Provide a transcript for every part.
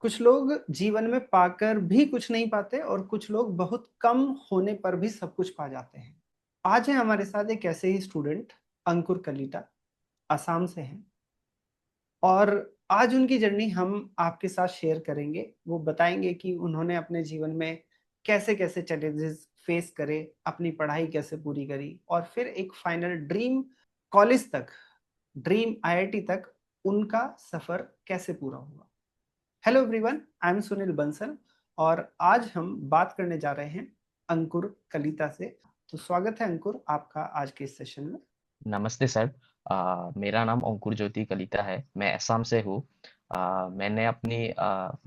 कुछ लोग जीवन में पाकर भी कुछ नहीं पाते और कुछ लोग बहुत कम होने पर भी सब कुछ पा जाते हैं। आज है हमारे साथ एक ऐसे ही स्टूडेंट, अंकुर कलीता, असम से हैं। और आज उनकी जर्नी हम आपके साथ शेयर करेंगे। वो बताएंगे कि उन्होंने अपने जीवन में कैसे कैसे चैलेंजेस फेस करे, अपनी पढ़ाई कैसे पूरी करी और फिर एक फाइनल ड्रीम कॉलेज तक, ड्रीम आईआईटी तक उनका सफर कैसे पूरा हुआ। Hello everyone, I am Sunil Bansal और आज हम बात करने जा रहे हैं अंकुर कलीता से। तो स्वागत है अंकुर आपका आज के इस सेशन में। नमस्ते सर। मेरा नाम अंकुर ज्योति कलिता है। मैं असम से हूँ। मैंने अपनी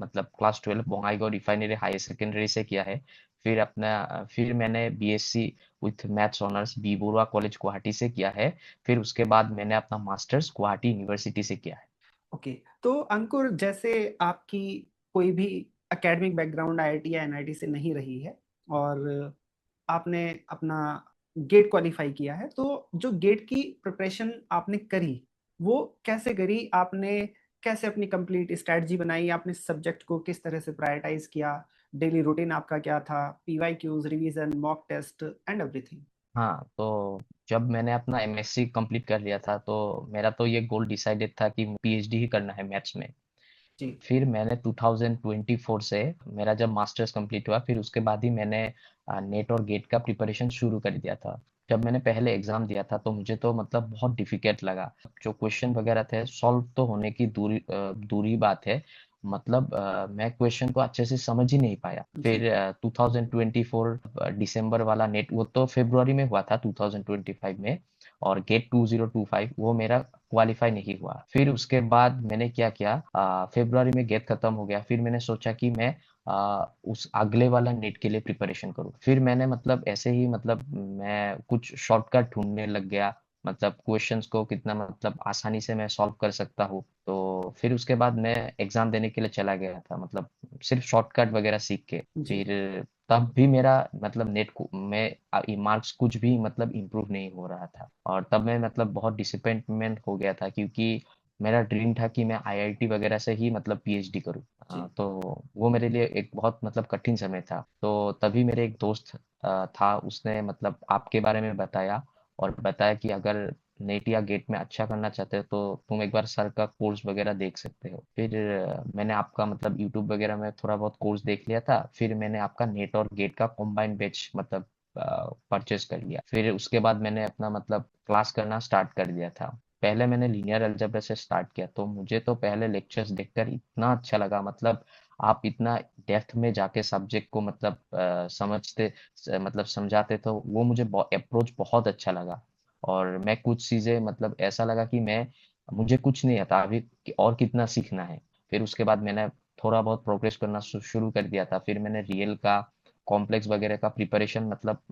मतलब class 12 Bongaigaon refinery higher secondary से किया है। फिर मैंने BSc with maths honours B Borooah college Guwahati से किया है। फिर उसके बाद मैंने अपना मास्टर्स गुवाहाटी यूनिवर्सिटी से किया है। ओके, तो अंकुर जैसे आपकी कोई भी एकेडमिक बैकग्राउंड आईआईटी या एनआईटी से नहीं रही है और आपने अपना गेट क्वालिफाई किया है, तो जो गेट की प्रिपरेशन आपने करी वो कैसे करी? आपने कैसे अपनी कंप्लीट स्ट्रेटजी बनाई? आपने सब्जेक्ट को किस तरह से प्रायोरिटाइज किया? डेली रूटीन आपका क्या था? PY Qs, revision, mock test and everything. हाँ, तो जब मैंने अपना एमएससी कंप्लीट कर लिया था तो मेरा तो ये गोल डिसाइडेड था कि पीएचडी ही करना है मैथ्स में। जी। फिर मैंने 2024 से मेरा जब मास्टर्स कंप्लीट हुआ फिर उसके बाद ही मैंने नेट और गेट का प्रिपरेशन शुरू कर दिया था। जब मैंने पहले एग्जाम दिया था तो मुझे तो मतलब बहुत डिफिकल्ट लगा। जो क्वेश्चन वगैरह थे सॉल्व तो होने की दूरी बात है। मतलब मैं क्वेश्चन को अच्छे से समझ ही नहीं पाया। जी। फिर 2024 दिसंबर वाला नेट वो तो फरवरी में हुआ था 2025 में। और गेट 2025 वो मेरा क्वालिफाई नहीं हुआ। फिर उसके बाद मैंने क्या किया, फरवरी में गेट खत्म हो गया। फिर मैंने सोचा कि मैं उस अगले वाला नेट के लिए प्रिपरेशन करूँ। फिर मैंने मतलब ऐसे ही मतलब मैं कुछ शॉर्टकट ढूंढने लग गया। मतलब क्वेश्चंस को कितना मतलब आसानी से मैं सॉल्व कर सकता हूँ। तो फिर उसके बाद मैं एग्जाम देने के लिए चला गया था, मतलब सिर्फ शॉर्टकट वगैरह सीख के। जी। फिर तब भी मेरा मतलब नेट को मैं मार्क्स कुछ भी मतलब इम्प्रूव नहीं हो रहा था और तब मैं मतलब बहुत डिसअपॉइंटमेंट हो गया था, क्योंकि मेरा ड्रीम था कि मैं आईआईटी वगैरह से ही मतलब पीएचडी करूँ। जी। तो वो मेरे लिए एक बहुत मतलब कठिन समय था। तो तभी मेरे एक दोस्त था, उसने मतलब आपके बारे में बताया और बताया कि अगर नेट या गेट में अच्छा करना चाहते हो तो तुम एक बार सर का कोर्स वगैरह देख सकते हो। फिर मैंने आपका मतलब यूट्यूब वगैरह में थोड़ा बहुत कोर्स देख लिया था। फिर मैंने आपका नेट और गेट का कॉम्बाइंड बैच मतलब परचेज कर लिया। फिर उसके बाद मैंने अपना मतलब क्लास करना स्टार्ट कर दिया था। पहले मैंने लीनियर अलजेब्रा से स्टार्ट किया तो मुझे तो पहले लेक्चर्स देखकर इतना अच्छा लगा। मतलब आप इतना डेप्थ में जाके सब्जेक्ट को मतलब मतलब समझाते तो वो मुझे अप्रोच बहुत अच्छा लगा। और मैं कुछ चीजें मतलब ऐसा लगा कि मैं मुझे कुछ नहीं आता अभी और कितना सीखना है। फिर उसके बाद मैंने थोड़ा बहुत प्रोग्रेस करना शुरू कर दिया था। फिर मैंने रियल का कॉम्प्लेक्स वगैरह का प्रिपरेशन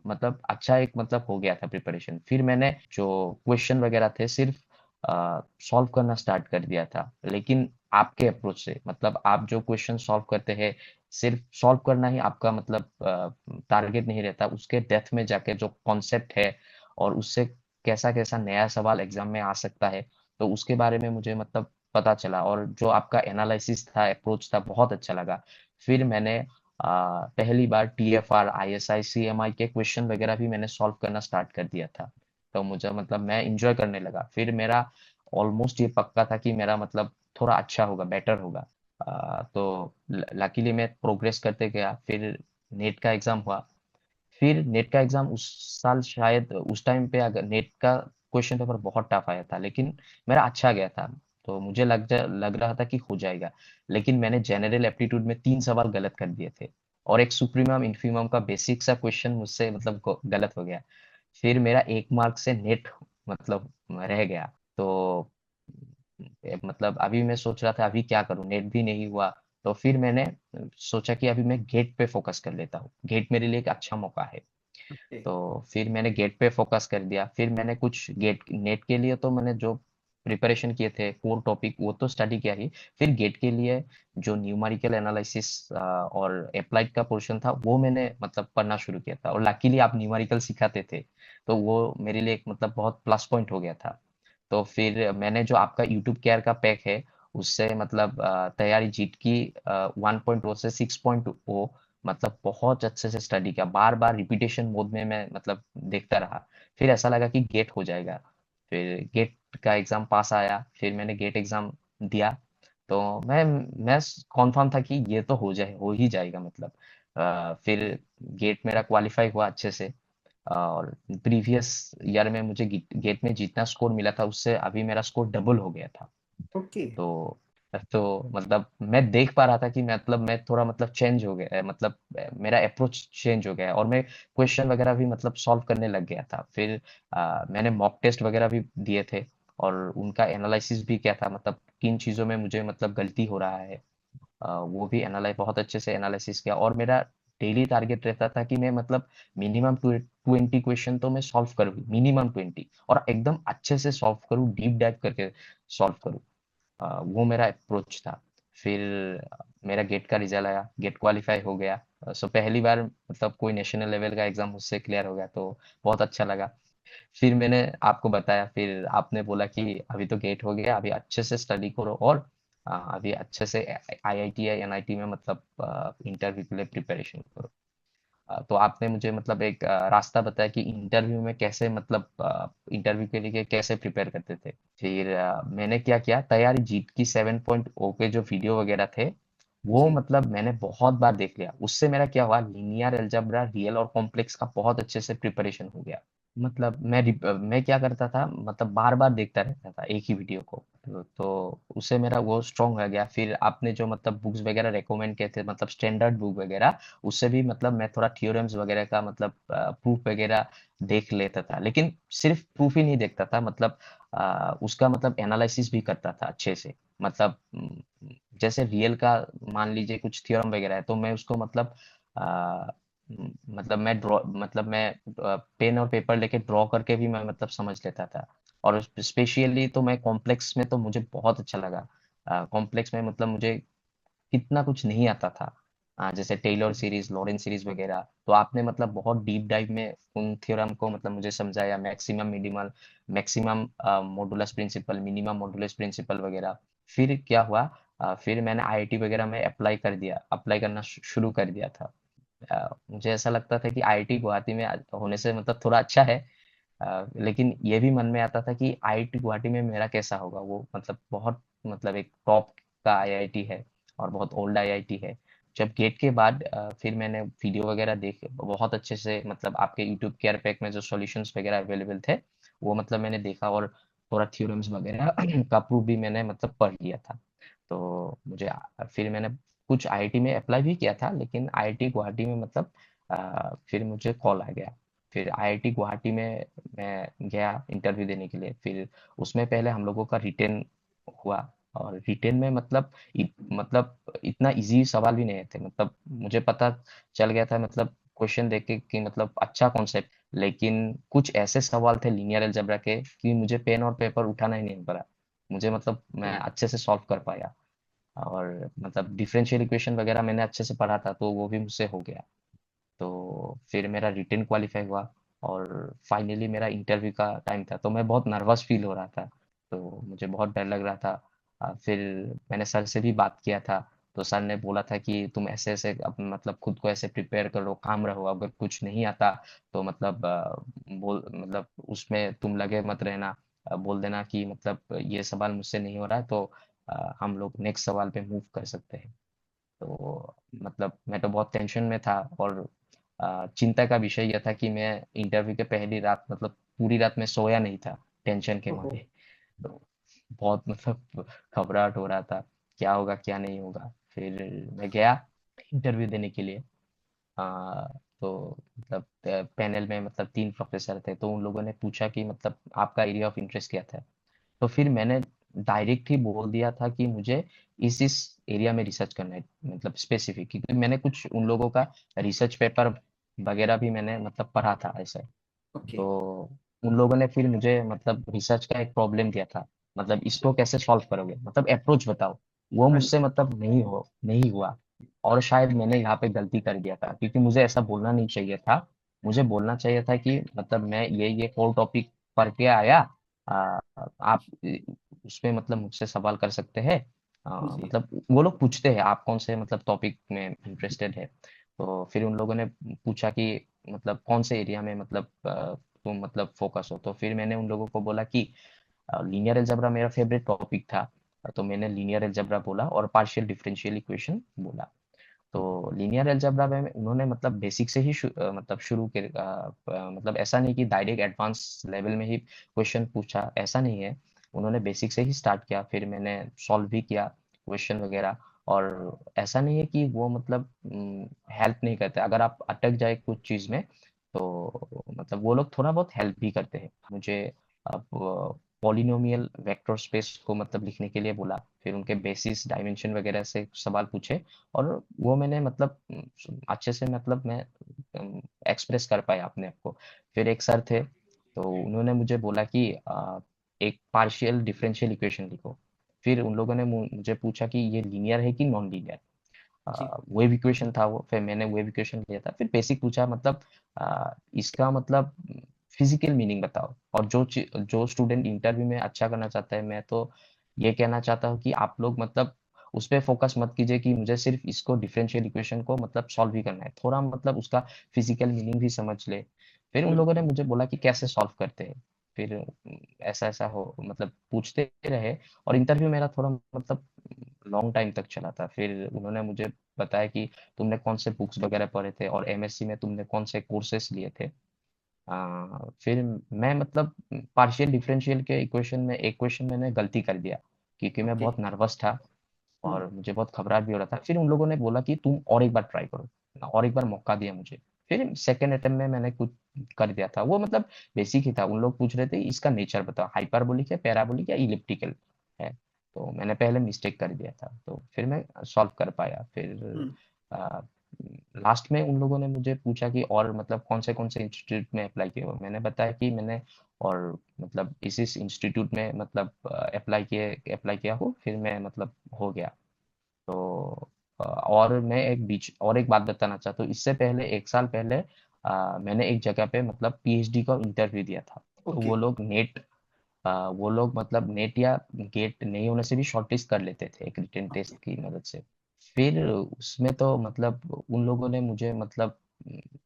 मतलब अच्छा एक मतलब हो गया था प्रिपरेशन। फिर मैंने जो क्वेश्चन वगैरह थे सिर्फ सॉल्व करना स्टार्ट कर दिया था, लेकिन आपके अप्रोच से मतलब आप जो क्वेश्चन सॉल्व करते हैं सिर्फ सॉल्व करना ही आपका मतलब टारगेट नहीं रहता। उसके डेप्थ में जाके जो कॉन्सेप्ट है और उससे कैसा कैसा नया सवाल एग्जाम में आ सकता है, तो उसके बारे में मुझे मतलब पता चला। और जो आपका एनालिसिस था, अप्रोच था, बहुत अच्छा लगा। फिर मैंने पहली बार टीएफआर आईएसआई सीएमआई के क्वेश्चन वगैरह भी मैंने सॉल्व करना स्टार्ट कर दिया था। तो मुझे मतलब मैं इंजॉय करने लगा। फिर मेरा ऑलमोस्ट ये पक्का था कि मेरा मतलब थोड़ा अच्छा होगा, बेटर होगा। तो लकीली मैं प्रोग्रेस करते गया। फिर नेट का एग्जाम हुआ। फिर नेट का एग्जाम उस साल शायद उस टाइम पे अगर नेट का क्वेश्चन पेपर बहुत टफ आया था, लेकिन मेरा अच्छा गया था। तो मुझे लग रहा था कि हो जाएगा। लेकिन मैंने जनरल एप्टीट्यूड में 3 सवाल गलत कर दिए थे और एक सुप्रीमम इन्फीमम का बेसिक सा क्वेश्चन मुझसे मतलब गलत हो गया। फिर मेरा 1 मार्क से नेट मतलब रह गया। तो मतलब अभी मैं सोच रहा था अभी क्या करूं, नेट भी नहीं हुआ। तो फिर मैंने सोचा कि अभी मैं गेट पे फोकस कर लेता हूँ, गेट मेरे लिए एक अच्छा मौका है। ओके। तो फिर मैंने गेट पे फोकस कर दिया। फिर मैंने कुछ गेट नेट के लिए तो मैंने जो प्रिपरेशन किए थे कोर टॉपिक वो तो स्टडी किया ही। फिर गेट के लिए जो न्यूमेरिकल एनालिसिस और अप्लाइड का पोर्शन था वो मैंने मतलब पढ़ना शुरू किया था। और लकीली आप न्यूमेरिकल सिखाते थे तो वो मेरे लिए एक मतलब बहुत प्लस पॉइंट हो गया था। तो फिर मैंने जो आपका यूट्यूब केयर का पैक है उससे मतलब तैयारी जीट की 1.0 से 6.0 मतलब बहुत अच्छे से स्टडी किया, बार बार रिपीटेशन मोड में मैं मतलब देखता रहा। फिर ऐसा लगा कि गेट हो जाएगा। फिर गेट का एग्जाम पास आया, फिर मैंने गेट एग्जाम दिया। तो मैं कॉन्फर्म था कि ये तो हो ही जाएगा मतलब। फिर गेट मेरा क्वालिफाई हुआ अच्छे से। और प्रीवियस ईयर में मुझे गेट में जितना स्कोर मिला था उससे अभी मेरा स्कोर डबल हो गया था। ओके। तो मतलब मैं देख पा रहा था कि मतलब मैं थोड़ा मतलब चेंज हो गया है, मतलब मेरा अप्रोच चेंज हो गया है, और मैं क्वेश्चन वगैरह भी मतलब सॉल्व करने लग गया था। फिर मैंने मॉक टेस्ट वगैरह भी दिए थे, और उनका एनालिसिस भी किया था, मतलब किन चीज़ों में मुझे मतलब गलती हो रहा है। वो भी एनालाइज बहुत अच्छे से एनालिसिस किया, और मेरा डेली टारगेट रहता था कि मैं मतलब मिनिमम 20 क्वेश्चन तो मैं सॉल्व करूँ, मिनिमम 20, और एकदम अच्छे से सॉल्व करूँ, डीप डाइव करके सॉल्व करूँ। वो मेरा अप्रोच था। फिर मेरा गेट का रिजल्ट आया, गेट क्वालिफाई हो गया। सो पहली बार मतलब कोई नेशनल लेवल का एग्जाम मुझसे क्लियर हो गया, तो बहुत अच्छा लगा। फिर मैंने आपको बताया, फिर आपने बोला कि अभी तो गेट हो गया, अभी अच्छे से स्टडी करो, और अभी अच्छे से आईआईटी या एनआईटी में मतलब इंटरव्यू के लिए प्रिपरेशन करो। तो आपने मुझे मतलब एक रास्ता बताया कि इंटरव्यू में कैसे मतलब इंटरव्यू के लिए कैसे प्रिपेयर करते थे। फिर मैंने क्या किया, तैयारी जीत की 7.0 के जो वीडियो वगैरह थे, वो जी। मतलब मैंने बहुत बार देख लिया। उससे मेरा क्या हुआ, लीनियर अलजेब्रा, रियल और कॉम्प्लेक्स का बहुत अच्छे से प्रिपरेशन हो गया। मतलब मैं क्या करता था, मतलब बार बार देखता रहता था एक ही वीडियो को। तो उससे मेरा वो स्ट्रांग हो गया। फिर आपने जो मतलब बुक्स वगैरह रेकमेंड किए थे, मतलब स्टैंडर्ड बुक वगैरह, उससे भी मतलब मैं थोड़ा थ्योरम्स वगैरह का मतलब प्रूफ वगैरह देख लेता था। लेकिन सिर्फ प्रूफ ही नहीं देखता था, मतलब उसका मतलब एनालिसिस भी करता था अच्छे से। मतलब जैसे रियल का मान लीजिए कुछ थ्योरम वगैरह है, तो मैं उसको मतलब मतलब मैं ड्रॉ मतलब मैं पेन और पेपर लेके ड्रॉ करके भी मैं मतलब समझ लेता था। और स्पेशली तो मैं कॉम्प्लेक्स में तो मुझे बहुत अच्छा लगा। कॉम्प्लेक्स में मतलब मुझे कितना कुछ नहीं आता था। जैसे टेलर सीरीज, लॉरेंस सीरीज वगैरह, तो आपने मतलब बहुत डीप डाइव में उन थ्योरम को मतलब मुझे समझाया, maximum minimal, maximum modulus principle, minimum modulus principle वगैरह। फिर क्या हुआ, फिर मैंने आईआईटी वगैरह में अप्लाई करना शुरू कर दिया था। मुझे ऐसा लगता था कि आईआईटी गुवाहाटी में होने से मतलब थोड़ा अच्छा है। लेकिन ये भी मन में आता था कि आईआईटी गुवाहाटी में मेरा कैसा होगा, वो मतलब बहुत मतलब एक टॉप का आईआईटी है, और बहुत ओल्ड आईआईटी है। जब गेट के बाद फिर मैंने वीडियो वगैरह देखे बहुत अच्छे से, मतलब आपके यूट्यूब केयर पैक में जो सॉल्यूशंस वगैरह अवेलेबल थे, वो मतलब मैंने देखा, और थोड़ा थ्योरम्स वगैरह का प्रूफ भी मैंने मतलब पढ़ लिया था। तो मुझे फिर मैंने कुछ आईआईटी में अप्लाई भी किया था, लेकिन आईआईटी गुवाहाटी में मतलब फिर मुझे कॉल आ गया। फिर आईआईटी गुवाहाटी में मैं गया इंटरव्यू देने के लिए। फिर उसमें पहले हम लोगों का रिटेन हुआ, और रिटेन में मतलब मतलब इतना इजी सवाल भी नहीं थे, मतलब मुझे पता चल गया था मतलब क्वेश्चन देख के कि मतलब अच्छा कॉन्सेप्ट। लेकिन कुछ ऐसे सवाल थे लीनियर अलजेब्रा के कि मुझे पेन और पेपर उठाना ही नहीं पड़ा। मुझे मतलब मैं अच्छे से सॉल्व कर पाया, और मतलब डिफरेंशियल इक्वेशन वगैरह मैंने अच्छे से पढ़ा था, तो वो भी मुझसे हो गया। तो फिर मेरा रिटेन क्वालिफाई हुआ, और फाइनली मेरा इंटरव्यू का टाइम था, तो मैं बहुत नर्वस फील हो रहा था। तो मुझे बहुत डर लग रहा था। फिर मैंने सर से भी बात किया था। तो सर ने बोला था कि तुम ऐसे ऐसे मतलब खुद को ऐसे प्रिपेयर करो, काम रहो, अगर कुछ नहीं आता तो मतलब बोल मतलब उसमें तुम लगे मत रहना। बोल देना कि मतलब ये सवाल मुझसे नहीं हो रहा है, तो हम लोग नेक्स्ट सवाल पे मूव कर सकते हैं। तो मतलब मैं तो बहुत टेंशन में था, और चिंता का विषय यह था कि मैं इंटरव्यू के पहली रात मतलब पूरी रात में सोया नहीं था, टेंशन के ओहो। मारे। तो बहुत मतलब घबराहट हो रहा था, क्या होगा क्या नहीं होगा। फिर मैं गया इंटरव्यू देने के लिए। तो मतलब पैनल में मतलब 3 प्रोफेसर थे, तो उन लोगों ने पूछा कि मतलब आपका एरिया ऑफ इंटरेस्ट क्या था। तो फिर मैंने डायरेक्ट ही बोल दिया था कि मुझे इस एरिया में रिसर्च करना है, मतलब स्पेसिफिक, क्योंकि मैंने कुछ उन लोगों का रिसर्च पेपर वगैरह भी मैंने मतलब पढ़ा था ऐसे। ओके। तो उन लोगों ने फिर मुझे मतलब रिसर्च का एक प्रॉब्लम दिया था, मतलब इसको कैसे सॉल्व करोगे, मतलब अप्रोच बताओ। वो हाँ मुझसे जी। मतलब नहीं हुआ। और शायद मैंने यहाँ पे गलती कर दिया था, क्योंकि मुझे ऐसा बोलना नहीं चाहिए था। मुझे बोलना चाहिए था कि मतलब मैं ये कोर टॉपिक पढ़ के आया, आप उसमें मतलब मुझसे सवाल कर सकते हैं। जी। मतलब वो लोग पूछते हैं आप कौन से मतलब टॉपिक में इंटरेस्टेड है। तो फिर उन लोगों ने पूछा कि मतलब कौन से एरिया में मतलब तुम मतलब फोकस हो। तो फिर मैंने उन लोगों को बोला कि लीनियर अलजेब्रा मेरा फेवरेट टॉपिक था। तो मैंने लीनियर अलजेब्रा बोला और पार्शियल डिफरेंशियल इक्वेशन बोला। तो लीनियर अलजेब्रा में उन्होंने मतलब बेसिक से ही मतलब शुरू के मतलब ऐसा नहीं कि डायरेक्ट एडवांस लेवल में ही क्वेश्चन पूछा, ऐसा नहीं है। उन्होंने बेसिक से ही स्टार्ट किया, फिर मैंने सॉल्व भी किया क्वेश्चन वगैरह। और ऐसा नहीं है कि वो मतलब हेल्प नहीं करते, अगर आप अटक जाए कुछ चीज में तो मतलब वो लोग थोड़ा बहुत हेल्प भी करते हैं मुझे। अब पॉलिनोमियल वेक्टर स्पेस को मतलब लिखने के लिए बोला, फिर उनके बेसिस डायमेंशन वगैरह से सवाल पूछे। और वो मैंने मतलब अच्छे से मतलब मैं एक्सप्रेस कर पाया अपने आप को। फिर एक सर थे, तो उन्होंने मुझे बोला कि एक पार्शियल डिफरेंशियल इक्वेशन लिखो। फिर उन लोगों ने मुझे पूछा कि ये लीनियर है कि नॉन लीनियर। जी। वेव इक्वेशन था वो, फिर मैंने वेव इक्वेशन लिया था। फिर बेसिक पूछा मतलब इसका मतलब फिजिकल मीनिंग बताओ। और जो स्टूडेंट इंटरव्यू में अच्छा करना चाहता है, मैं तो ये कहना चाहता हूँ कि आप लोग मतलब उस पे फोकस मत कीजिए कि मुझे सिर्फ इसको डिफरेंशियल इक्वेशन को मतलब सॉल्व ही करना है, थोड़ा मतलब उसका फिजिकल मीनिंग भी समझ ले। फिर उन लोगों ने मुझे बोला कि कैसे सॉल्व करते हैं। फिर ऐसा ऐसा हो मतलब पूछते रहे। और इंटरव्यू मेरा थोड़ा मतलब लॉन्ग टाइम तक चला था। फिर उन्होंने मुझे बताया कि तुमने कौन से बुक्स वगैरह पढ़े थे और एमएससी में तुमने कौन से कोर्सेस लिए थे। फिर मैं मतलब पार्शियल डिफरेंशियल के इक्वेशन में एक क्वेश्चन मैंने गलती कर दिया, क्योंकि मैं ओके। बहुत नर्वस था हम्म। और मुझे बहुत घबराहट भी हो रहा था। फिर उन लोगों ने बोला कि तुम और एक बार ट्राई करो, और एक बार मौका दिया मुझे। फिर सेकेंड अटेम्प्ट में मैंने कुछ कर दिया था, वो मतलब बेसिक ही था। उन लोग पूछ रहे थे इसका नेचर बताओ, हाइपरबोलिक है, पैराबोलिक या इलिप्टिकल है। तो मैंने पहले मिस्टेक कर दिया था, तो फिर मैं सॉल्व कर पाया। फिर हम्म। लास्ट में उन लोगों ने मुझे पूछा कि और मतलब कौन से इंस्टीट्यूट में अप्लाई किए हो। मैंने बताया कि मैंने और मतलब इस इंस्टीट्यूट में मतलब अप्लाई किया हूँ। फिर मैं मतलब हो गया। तो और मैं एक बात बताना चाहता हूँ। इससे पहले एक साल पहले मैंने एक जगह पे मतलब पीएचडी का इंटरव्यू दिया था। तो ओके। वो लोग मतलब नेट या गेट नहीं होने से भी शॉर्टलिस्ट कर लेते थे एक रिटन टेस्ट ओके। की मदद से। फिर उसमें तो मतलब उन लोगों ने मुझे मतलब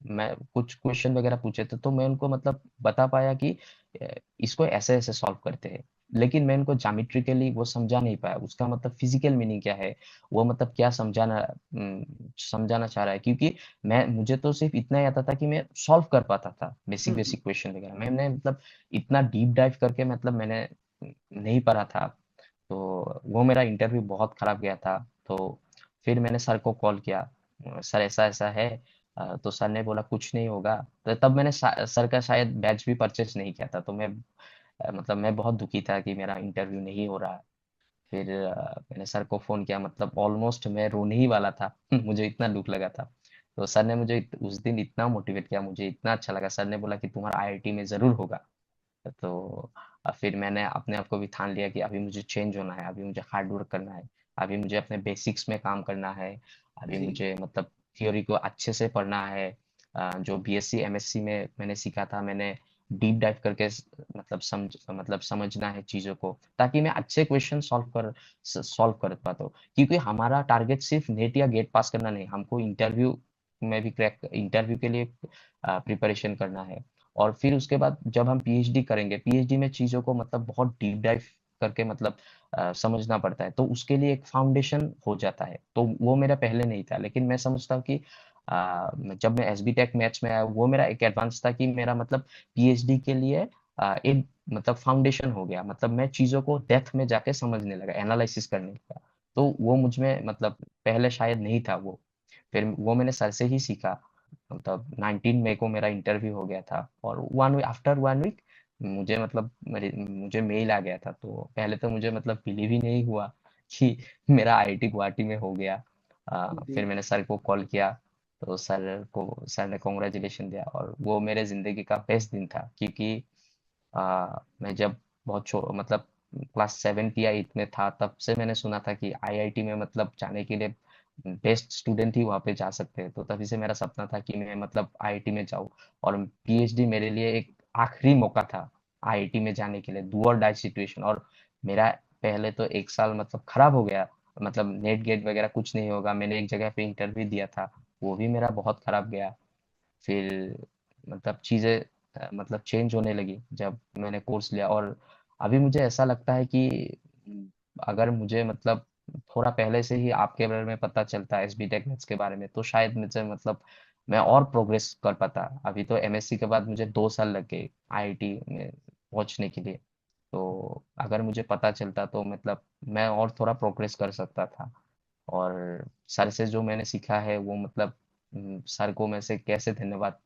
मैं कुछ क्वेश्चन वगैरह पूछे थे, तो मैं उनको मतलब बता पाया कि अ, इसको ऐसे ऐसे सॉल्व करते हैं। लेकिन मैं उनको ज्योमेट्रिकली वो समझा नहीं पाया, उसका मतलब फिजिकल मीनिंग क्या है, वो मतलब क्या समझाना चाह रहा है। क्योंकि मैं मुझे तो सिर्फ इतना ही आता था कि मैं सॉल्व कर पाता था बेसिक हम्म। बेसिक क्वेश्चन वगैरह। मैंने मतलब इतना डीप डाइव करके मतलब मैंने नहीं पढ़ा था। तो वो मेरा इंटरव्यू बहुत खराब गया था। तो फिर मैंने सर को कॉल किया, सर ऐसा ऐसा है। तो सर ने बोला कुछ नहीं होगा। तो तब मैंने सर का शायद बैच भी परचेस नहीं किया था। तो मैं मतलब मैं बहुत दुखी था कि मेरा इंटरव्यू नहीं हो रहा। फिर मैंने सर को फ़ोन किया, मतलब ऑलमोस्ट मैं रोने ही वाला था। मुझे इतना दुख लगा था। तो सर ने मुझे उस दिन इतना मोटिवेट किया, मुझे इतना अच्छा लगा। सर ने बोला कि तुम्हारा आईआईटी में ज़रूर होगा। तो फिर मैंने अपने आप को भी ठान लिया कि अभी मुझे चेंज होना है, अभी मुझे हार्ड वर्क करना है, अभी मुझे अपने बेसिक्स में काम करना है, अभी जी। मुझे मतलब थ्योरी को अच्छे से पढ़ना है। जो बीएससी एमएससी में मैंने सीखा था, मैंने डीप डाइव करके मतलब समझना है चीज़ों को, ताकि मैं अच्छे क्वेश्चन सॉल्व कर पाता हूँ। क्योंकि हमारा टारगेट सिर्फ नेट या गेट पास करना नहीं, हमको इंटरव्यू के लिए प्रिपरेशन करना है। और फिर उसके बाद जब हम पीएचडी करेंगे, पीएचडी में चीज़ों को मतलब बहुत डीप डाइव करके मतलब समझना पड़ता है, तो उसके लिए एक फाउंडेशन हो जाता है। तो वो मेरा पहले नहीं था, लेकिन मैं समझता हूँ कि जब मैं एसबी टेक मैथ्स में आया, वो मेरा एक एडवांस था कि मेरा मतलब पीएचडी के लिए एक मतलब फाउंडेशन हो गया। मतलब मैं चीज़ों को डेप्थ में जाके समझने लगा, एनालिसिस करने लगा। तो वो मुझ में मतलब पहले शायद नहीं था वो। फिर वो मैंने सर से ही सीखा। मतलब 19 मई को मेरा इंटरव्यू हो गया था, और वन वीक आफ्टर 1 वीक मुझे मतलब मुझे मेल आ गया था। तो पहले तो मुझे मतलब बिलीव ही नहीं हुआ कि मेरा आईआईटी गुवाहाटी में हो गया। जी। फिर मैंने सर को कॉल किया, तो सर ने कॉन्ग्रेचुलेशन दिया, और वो मेरे जिंदगी का बेस्ट दिन था। क्योंकि मैं जब मतलब क्लास 7th या 8th में था, तब से मैंने सुना था कि आईआईटी में मतलब जाने के लिए बेस्ट स्टूडेंट ही वहाँ पे जा सकते हैं। तो तभी से मेरा सपना था कि मैं मतलब आईआईटी में जाऊँ। और पीएचडी मेरे लिए एक आखिरी मौका था आईआईटी में जाने के लिए, डू और डाई सिचुएशन। और मेरा पहले तो एक साल मतलब खराब हो गया। मतलब नेट गेट वगैरह कुछ नहीं होगा। मैंने एक जगह पे इंटरव्यू दिया था, वो भी मेरा बहुत खराब गया। फिर मतलब चीज़ें मतलब चेंज होने लगी जब मैंने कोर्स लिया। और अभी मुझे ऐसा लगता है कि अगर मुझे मतलब थोड़ा पहले से ही आपके बारे में पता चलता है, एसबी टेक मैथ्स के बारे में, तो शायद मुझे मतलब मैं और प्रोग्रेस कर पाता। अभी तो एमएससी के बाद मुझे 2 साल लग गए आईआईटी में पहुंचने के लिए। तो अगर मुझे पता चलता तो मतलब मैं और थोड़ा प्रोग्रेस कर सकता था। और सर से जो मैंने सीखा है वो मतलब सर को मैं से कैसे धन्यवाद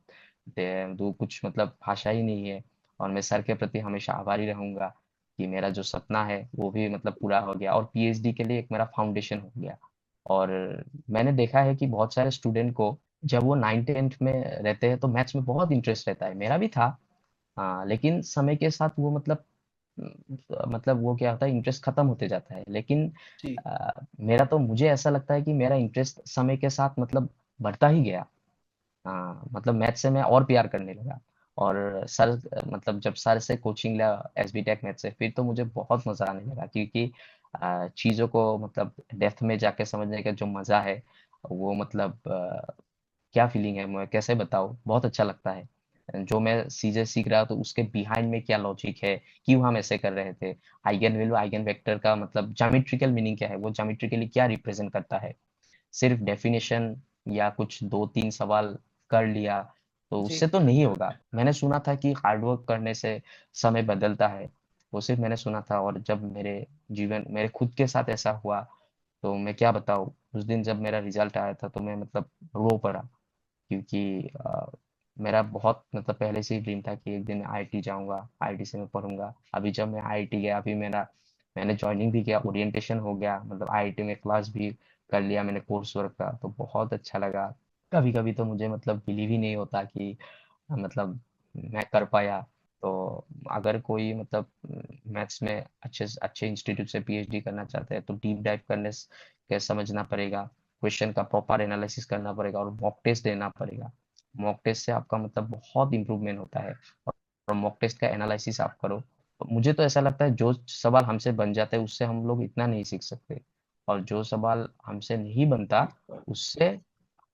दूँ, कुछ मतलब भाषा ही नहीं है। और मैं सर के प्रति हमेशा आभारी रहूंगा कि मेरा जो सपना है वो भी मतलब पूरा हो गया और पीएचडी के लिए एक मेरा फाउंडेशन हो गया। और मैंने देखा है कि बहुत सारे स्टूडेंट को जब वो 9th 10th में रहते हैं तो मैथ्स में बहुत इंटरेस्ट रहता है, मेरा भी था। हाँ, लेकिन समय के साथ वो मतलब वो क्या होता है, इंटरेस्ट खत्म होते जाता है। लेकिन जी। मेरा तो मुझे ऐसा लगता है कि मेरा इंटरेस्ट समय के साथ मतलब बढ़ता ही गया। हाँ, मतलब मैथ से मैं और प्यार करने लगा। और सर मतलब जब सर से कोचिंग लिया एसबी टेक मैथ से, फिर तो मुझे बहुत मजा आने लगा, क्योंकि चीजों को मतलब डेप्थ में जाके समझने का जो मजा है वो मतलब क्या फीलिंग है मैं कैसे बताऊँ, बहुत अच्छा लगता है। जो मैं चीजें सीख रहा तो उसके बिहाइंड में क्या लॉजिक है, क्यों हम ऐसे कर रहे थे, आइगन वैल्यू आइगन वेक्टर का मतलब ज्योमेट्रिकल मीनिंग क्या है, वो ज्योमेट्रिकली क्या रिप्रेजेंट करता है। सिर्फ डेफिनेशन या कुछ 2 3 सवाल कर लिया तो जी। उससे तो नहीं होगा। मैंने सुना था कि हार्डवर्क करने से समय बदलता है, वो सिर्फ मैंने सुना था। और जब मेरे खुद के साथ ऐसा हुआ तो मैं क्या बताऊँ, उस दिन जब मेरा रिजल्ट आया था तो मैं मतलब रो पड़ा। क्योंकि मेरा बहुत मतलब पहले से ही ड्रीम था कि एक दिन आईआईटी जाऊंगा, आईआईटी से मैं पढ़ूंगा। अभी जब मैं आईआईटी गया, अभी मैंने ज्वाइनिंग भी किया, ओरिएंटेशन हो गया, मतलब आईआईटी में क्लास भी कर लिया मैंने कोर्स वर्क का, तो बहुत अच्छा लगा। कभी कभी तो मुझे मतलब बिलीव ही नहीं होता कि मतलब मैं कर पाया। तो अगर कोई मतलब मैथ्स में अच्छे अच्छे इंस्टीट्यूट से पीएचडी करना चाहते हैं तो डीप डाइव के समझना पड़ेगा, क्वेश्चन का प्रॉपर एनालिसिस करना पड़ेगा और मॉक टेस्ट देना पड़ेगा। मॉक टेस्ट से आपका मतलब बहुत इंप्रूवमेंट होता है। और मॉक टेस्ट का एनालिसिस आप करो तो मुझे तो ऐसा लगता है जो सवाल हमसे बन जाते हैं उससे हम लोग इतना नहीं सीख सकते। और जो सवाल हमसे नहीं बनता उससे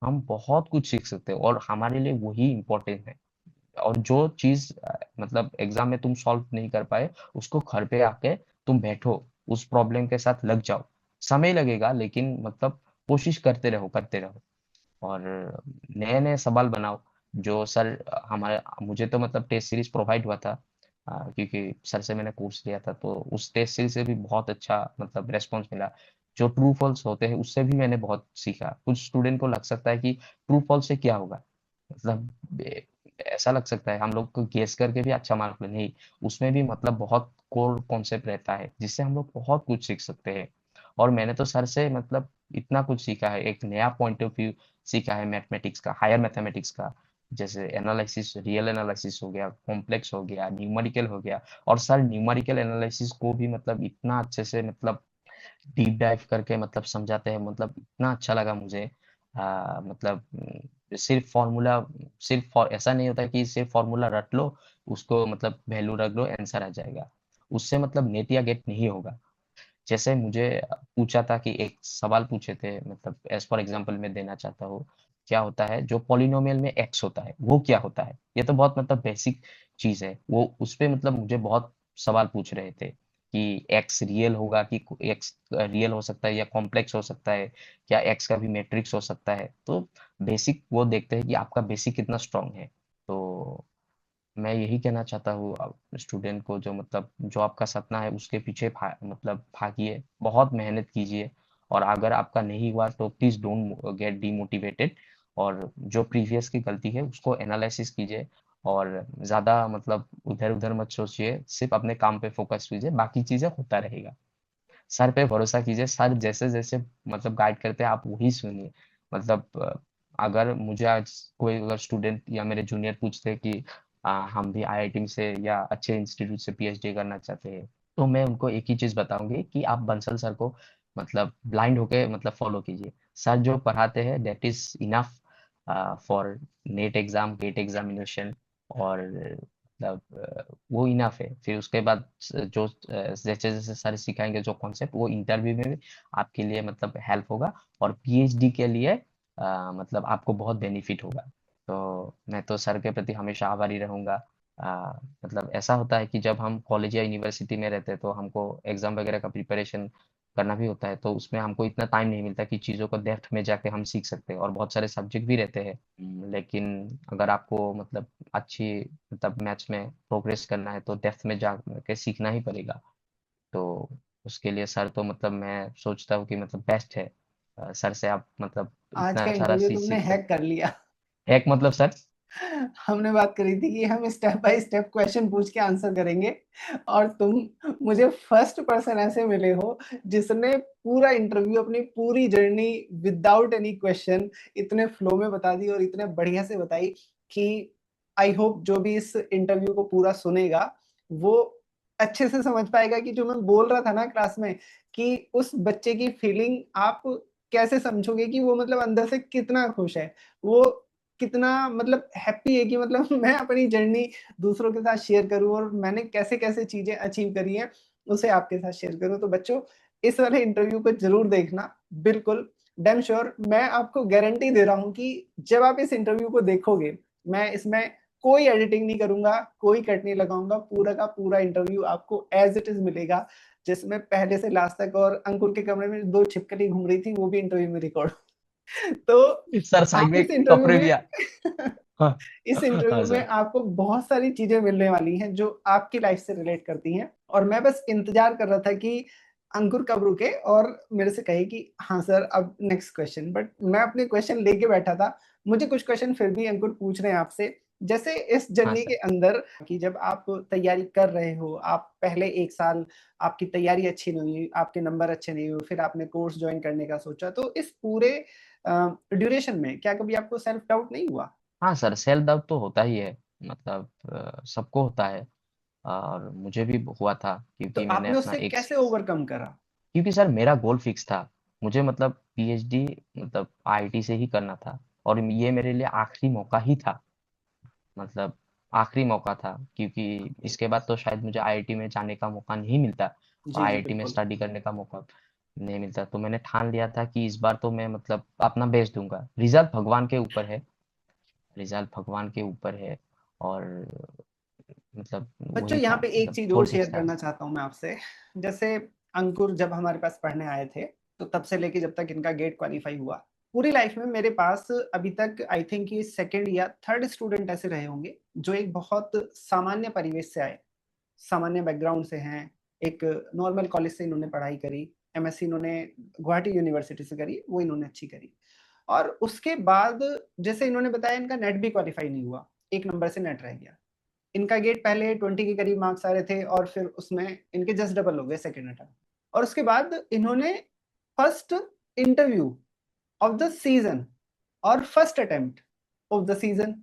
हम बहुत कुछ सीख सकते हैं, और हमारे लिए वही इम्पोर्टेंट है। और जो चीज मतलब एग्जाम में तुम सॉल्व नहीं कर पाए, उसको घर पे आके तुम बैठो, उस प्रॉब्लम के साथ लग जाओ। समय लगेगा लेकिन मतलब कोशिश करते रहो करते रहो। और नए नए सवाल बनाओ। जो सर हमारे मुझे तो मतलब टेस्ट सीरीज प्रोवाइड हुआ था, क्योंकि सर से मैंने कोर्स लिया था, तो उस टेस्ट सीरीज से भी बहुत अच्छा मतलब रेस्पॉन्स मिला। जो ट्रू फॉल्स होते हैं उससे भी मैंने बहुत सीखा। कुछ स्टूडेंट को लग सकता है कि ट्रू फॉल्स से क्या होगा, मतलब ऐसा लग सकता है हम लोग को गेस करके भी अच्छा मार्क ले, नहीं, उसमें भी मतलब बहुत कोर कॉन्सेप्ट रहता है जिससे हम लोग बहुत कुछ सीख सकते हैं। और मैंने तो सर से मतलब इतना कुछ सीखा है, एक नया पॉइंट ऑफ व्यू सीखा है मैथमेटिक्स का, हायर मैथमेटिक्स का। जैसे एनालिसिस, रियल एनालिसिस हो गया, कॉम्प्लेक्स हो गया, न्यूमेरिकल हो गया। और सर न्यूमेरिकल एनालिसिस को भी मतलब इतना अच्छे से मतलब डीप डाइव करके मतलब समझाते हैं, मतलब इतना अच्छा लगा मुझे। मतलब सिर्फ फॉर्मूला ऐसा नहीं होता कि सिर्फ फॉर्मूला रट लो, उसको मतलब वैल्यू रख लो, आंसर आ जाएगा। उससे मतलब नेट या गेट नहीं होगा। जैसे मुझे पूछा था कि एक सवाल पूछे थे, मतलब एज फॉर एग्जांपल मैं देना चाहता हूँ, क्या होता है जो पॉलिनोमियल में एक्स होता है वो क्या होता है। ये तो बहुत मतलब बेसिक चीज है, वो उस पे मतलब मुझे बहुत सवाल पूछ रहे थे कि एक्स रियल होगा कि एक्स रियल हो सकता है या कॉम्प्लेक्स हो सकता है, क्या एक्स का भी मैट्रिक्स हो सकता है। तो बेसिक वो देखते हैं कि आपका बेसिक कितना स्ट्रांग है। तो मैं यही कहना चाहता हूँ स्टूडेंट को, जो मतलब जो आपका सपना है उसके पीछे मतलब भागिए, बहुत मेहनत कीजिए। और अगर आपका नहीं हुआ तो प्लीज डोंट गेट डीमोटिवेटेड। और जो प्रीवियस की गलती है उसको एनालिसिस कीजिए, और ज्यादा मतलब उधर उधर मत सोचिए, सिर्फ अपने काम पे फोकस कीजिए, बाकी चीजें होता रहेगा। सर पे भरोसा कीजिए, सर जैसे जैसे मतलब गाइड करते हैं आप वही सुनिए। मतलब अगर मुझे आज कोई अगर स्टूडेंट या मेरे जूनियर पूछते हैं कि हम भी आईआईटी से या अच्छे इंस्टीट्यूट से पीएचडी करना चाहते हैं, तो मैं उनको एक ही चीज बताऊंगी कि आप बंसल सर को मतलब ब्लाइंड होके मतलब फॉलो कीजिए। सर जो पढ़ाते हैं that is enough for NET exam, GATE examination. और मतलब वो इनफ है। फिर उसके बाद जो जैसे जैसे सर सिखाएंगे जो कॉन्सेप्ट, वो इंटरव्यू में भी आपके लिए मतलब हेल्प होगा, और पीएचडी के लिए मतलब आपको बहुत बेनिफिट होगा। तो मैं तो सर के प्रति हमेशा आभारी रहूंगा। मतलब ऐसा होता है कि जब हम कॉलेज या यूनिवर्सिटी में रहते हैं तो हमको एग्जाम वगैरह का प्रिपरेशन करना भी होता है, तो उसमें हमको इतना टाइम नहीं मिलता कि चीज़ों को डेप्थ में जाके हम सीख सकते हैं, और बहुत सारे सब्जेक्ट भी रहते हैं। लेकिन अगर आपको मतलब अच्छी मतलब मैथ्स में प्रोग्रेस करना है तो डेप्थ में जा के सीखना ही पड़ेगा। तो उसके लिए सर तो मतलब मैं सोचता हूँ कि मतलब बेस्ट है। सर से आप मतलब आज इतना का सारा इंटरव्यू चीज तुमने सीख हैक सकते। कर लिया। हैक मतलब सर? हमने बात करी थी कि हम स्टेप बाय स्टेप क्वेश्चन पूछ के आंसर करेंगे, और तुम मुझे फर्स्ट पर्सन ऐसे मिले हो जिसने पूरा इंटरव्यू, अपनी पूरी जर्नी विदाउट एनी क्वेश्चन इतने फ्लो में बता दी और इतने बढ़िया से बताई कि आई होप जो भी इस इंटरव्यू को पूरा सुनेगा वो अच्छे से समझ पाएगा कि जो मैं बोल रहा था ना क्लास में, कि उस बच्चे की फीलिंग आप कैसे समझोगे, कि वो मतलब अंदर से कितना खुश है, वो कितना मतलब हैप्पी है कि मतलब मैं अपनी जर्नी दूसरों के साथ शेयर करूँ और मैंने कैसे-कैसे चीज़ें अचीव करी हैं, उसे आपके साथ शेयर करूँ। तो बच्चों, इस वाले इंटरव्यू को ज़रूर देखना, बिल्कुल, डैम श्योर मैं आपको गारंटी दे रहा हूँ कि जब आप इस इंटरव्यू को देखोगे, मैं इसमें कोई एडिटिंग नहीं करूँगा, कोई कट नहीं लगाऊँगा, पूरा का पूरा इंटरव्यू आपको एज़ इट इज़ मिलेगा, जिसमें पहले से लास्ट तक, और अंकुर के कमरे में 2 छिपकली घूम रही थी, वो भी इंटरव्यू में रिकॉर्ड। तो सर साइड आप में इस इंटरव्यू कपड़े भी में हाँ। इस हाँ इंटरव्यू में सर। आपको बहुत सारी चीज़ें मिलने वाली हैं जो आपकी लाइफ से रिलेट करती हैं, और मैं बस इंतज़ार कर रहा था कि अंकुर कब रुके और मेरे से कहे कि हाँ सर, अब नेक्स्ट क्वेश्चन। बट मैं अपने क्वेश्चन लेके बैठा था। मुझे कुछ क्वेश्चन फिर भी अंकुर पूछ रहे हैं आपसे। जैसे इस हाँ जर्नी सर। के अंदर, कि जब आप तैयारी कर रहे हो, आप पहले 1 साल आपकी तैयारी अच्छी नहीं हुई, आपके नंबर अच्छे नहीं हुए, फिर आपने कोर्स जॉइन करने का सोचा, तो इस पूरे ड्यूरेशन में क्या कभी आपको सेल्फ डाउट नहीं हुआ? हाँ सर, सेल्फ डाउट तो होता ही है। मतलब सबको होता है, और मुझे भी हुआ था, तो क्योंकि मैंने आपने अपना उससे एक, कैसे ओवरकम करा? क्योंकि सर मेरा गोल फिक्स था। मुझे मतलब पीएचडी मतलब आईआईटी से ही करना था, और ये मेरे लिए आखिरी मौका ही था। मतलब आखिरी मौका था, क्योंकि इसके बाद तो शायद मुझे आईआईटी में जाने का मौका नहीं मिलता, और जी, जी, आईआईटी में बिल्कुल। स्टडी करने का मौका नहीं मिलता। तो मैंने ठान लिया था कि इस बार तो मैं मतलब अपना बेस्ट दूंगा। रिजल्ट भगवान के ऊपर है, रिजल्ट भगवान के ऊपर है। और मतलब बच्चों, वही यहाँ था, पे एक मतलब चीज़ और गोल शेयर फिक्स था। करना चाहता हूँ मैं आपसे। जैसे अंकुर जब हमारे पास पढ़ने आए थे, तो तब से लेके जब तक इनका गेट क्वालीफाई हुआ, पूरी लाइफ में मेरे पास अभी तक आई थिंक ये सेकंड या थर्ड स्टूडेंट ऐसे रहे होंगे, जो एक बहुत सामान्य परिवेश से आए, सामान्य बैकग्राउंड से हैं, एक नॉर्मल कॉलेज से इन्होंने पढ़ाई करी, एमएससी इन्होंने गुवाहाटी यूनिवर्सिटी से करी, वो इन्होंने अच्छी करी। और उसके बाद जैसे इन्होंने बताया, इनका नेट भी क्वालीफाई नहीं हुआ, 1 नंबर से नेट रह गया। इनका गेट पहले 20 के करीब मार्क्स आ रहे थे और फिर उसमें इनके जस्ट डबल हो गए सेकंड अटेम्प्ट। और उसके बाद इन्होंने first interview of the season और first attempt of the season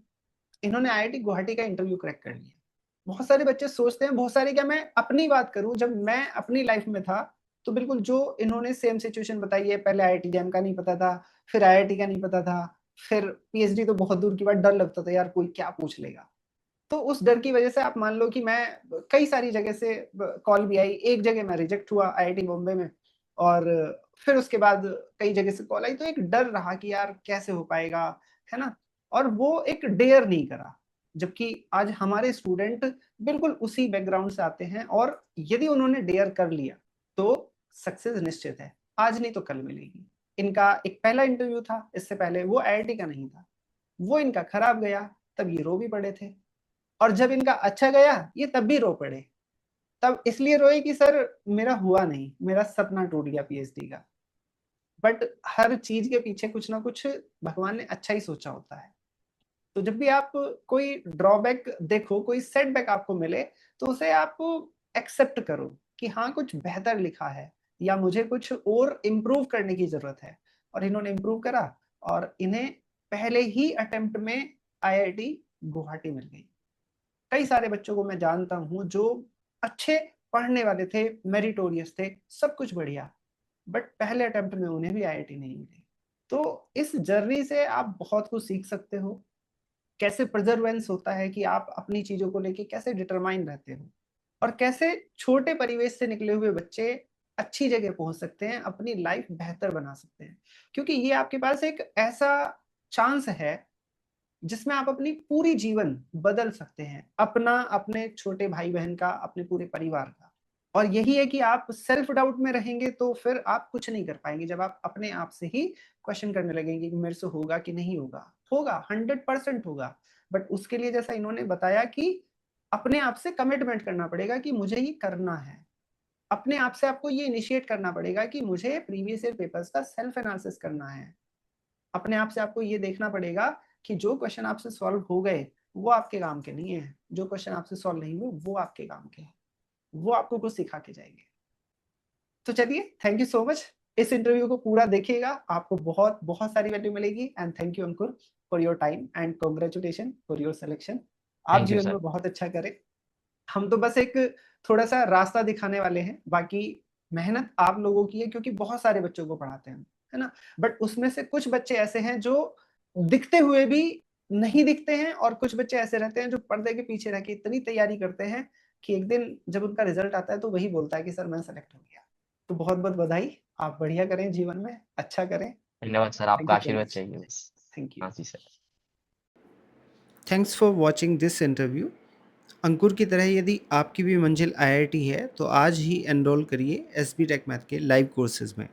इन्होंने आईआईटी गुवाहाटी का इंटरव्यू क्रैक कर लिया। बहुत सारे बच्चे सोचते हैं, बहुत सारे क्या, मैं अपनी बात करूं, जब मैं अपनी लाइफ में था, तो बिल्कुल जो इन्होंने सेम सिचुएशन बताई है, पहले आईआईटी जैम का नहीं पता था, फिर आईआईटी का नहीं पता था, फिर पीएचडी तो बहुत दूर की बात, डर लगता था यार कोई क्या पूछ लेगा। तो उस डर की वजह से आप मान लो कि मैं कई सारी जगह से कॉल भी आई, एक जगह मैं रिजेक्ट हुआ आईआईटी बॉम्बे में, और फिर उसके बाद कई जगह से कॉल आई, तो एक डर रहा कि यार कैसे हो पाएगा, है ना? और वो एक डेयर नहीं करा, जबकि आज हमारे स्टूडेंट बिल्कुल उसी बैकग्राउंड से आते हैं, और यदि उन्होंने डेयर कर लिया तो सक्सेस निश्चित है, आज नहीं तो कल मिलेगी। इनका एक पहला इंटरव्यू था, इससे पहले वो आईआईटी का नहीं था, वो इनका खराब गया, तब ये रो भी पड़े थे। और जब इनका अच्छा गया, ये तब भी रो पड़े। तब इसलिए रोए कि सर मेरा हुआ नहीं, मेरा सपना टूट गया पीएचडी का। बट हर चीज़ के पीछे कुछ ना कुछ भगवान ने अच्छा ही सोचा होता है। तो जब भी आप कोई ड्रॉबैक देखो, कोई सेटबैक आपको मिले, तो उसे आप एक्सेप्ट करो कि हाँ, कुछ बेहतर लिखा है, या मुझे कुछ और इम्प्रूव करने की ज़रूरत है। और इन्होंने इम्प्रूव करा, और इन्हें पहले ही अटेम्प्ट में आईआईटी गुवाहाटी मिल गई। कई सारे बच्चों को मैं जानता हूँ जो अच्छे पढ़ने वाले थे, मेरिटोरियस थे, सब कुछ बढ़िया, बट पहले अटेम्प्ट में उन्हें भी आईआईटी नहीं मिली। तो इस जर्नी से आप बहुत कुछ सीख सकते हो कैसे परजर्वेंस होता है कि आप अपनी चीजों को लेके कैसे डिटरमाइन रहते हो, और कैसे छोटे परिवेश से निकले हुए बच्चे अच्छी जगह पहुंच सकते हैं, अपनी लाइफ बेहतर बना सकते हैं। क्योंकि ये आपके पास एक ऐसा चांस है जिसमें आप अपनी पूरी जीवन बदल सकते हैं, अपना, अपने छोटे भाई बहन का, अपने पूरे परिवार का। और यही है कि आप सेल्फ डाउट में रहेंगे तो फिर आप कुछ नहीं कर पाएंगे। जब आप अपने आप से ही क्वेश्चन करने लगेंगे कि मेरे से होगा कि नहीं होगा, होगा, 100% होगा। बट उसके लिए जैसा इन्होंने बताया कि अपने आप से कमिटमेंट करना पड़ेगा कि मुझे ये करना है। अपने आप से आपको ये इनिशिएट करना पड़ेगा कि मुझे प्रीवियस ईयर पेपर्स का सेल्फ एनालिसिस करना है। अपने आप से आपको ये देखना पड़ेगा कि जो क्वेश्चन आपसे सॉल्व हो गए वो आपके काम के नहीं है, जो क्वेश्चन आपसे सॉल्व नहीं हुए वो आपके काम के हैं, वो आपको कुछ सिखा के जाएंगे। तो चलिए, थैंक यू सो मच। इस इंटरव्यू को पूरा देखिएगा, आपको बहुत बहुत सारी वैल्यू मिलेगी। And thank you Ankur for your time and congratulation for your selection. आप थैंक यू जीवन सर। में बहुत अच्छा करें। हम तो बस एक थोड़ा सा रास्ता दिखाने वाले हैं, बाकी मेहनत आप लोगों की है, क्योंकि बहुत सारे बच्चों को पढ़ाते हैं, है ना। बट उसमें से कुछ बच्चे ऐसे हैं जो दिखते हुए भी नहीं दिखते हैं, और कुछ बच्चे ऐसे रहते हैं जो पर्दे के पीछे रह के इतनी तैयारी करते हैं कि एक दिन जब उनका रिजल्ट आता है तो वही बोलता है कि सर मैं सेलेक्ट हो गया। तो बहुत बहुत बधाई, आप बढ़िया करें जीवन में, अच्छा करें। धन्यवाद सर, थैंक आपका यू सो आशीर्वाद मच। चाहिए बस। Thank you. हाँ जी sir. Thanks for watching this interview. Ankur की तरह यदि आपकी भी मंजिल आईआईटी है तो आज ही एनरोल करिए एसबी टेक मैथ के लाइव कोर्सेज में।